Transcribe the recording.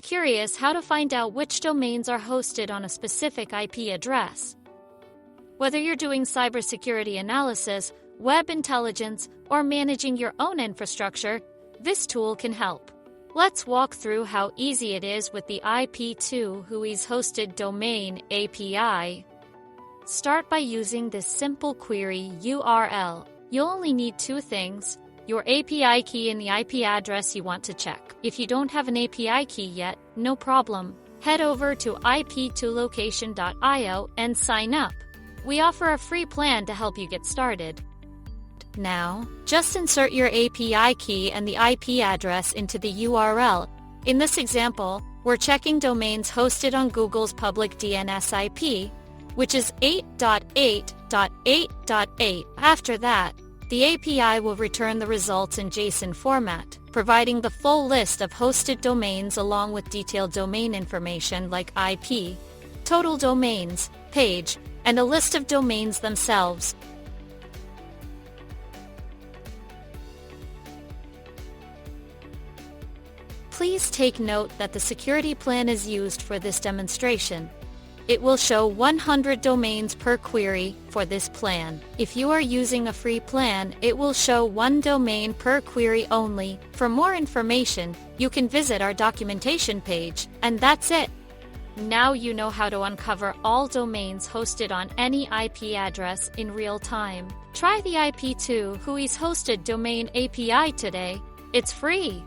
Curious how to find out which domains are hosted on a specific IP address? Whether you're doing cybersecurity analysis, web intelligence, or managing your own infrastructure, this tool can help. Let's walk through how easy it is with the IP2WHOIS Hosted Domain API. Start by using this simple query URL. You'll only need two things: your API key and the IP address you want to check. If you don't have an API key yet, no problem. Head over to IP2Location.io and sign up. We offer a free plan to help you get started. Now, just insert your API key and the IP address into the URL. In this example, we're checking domains hosted on Google's public DNS IP, which is 8.8.8.8. After that, the API will return the results in JSON format, providing the full list of hosted domains along with detailed domain information like IP, total domains, page, and a list of domains themselves. Please take note that the security plan is used for this demonstration. It will show 100 domains per query for this plan. If you are using a free plan, it will show 1 domain per query only. For more information, you can visit our documentation page, and that's it. Now you know how to uncover all domains hosted on any IP address in real time. Try the IP2WHOIS Hosted Domain API today. It's free.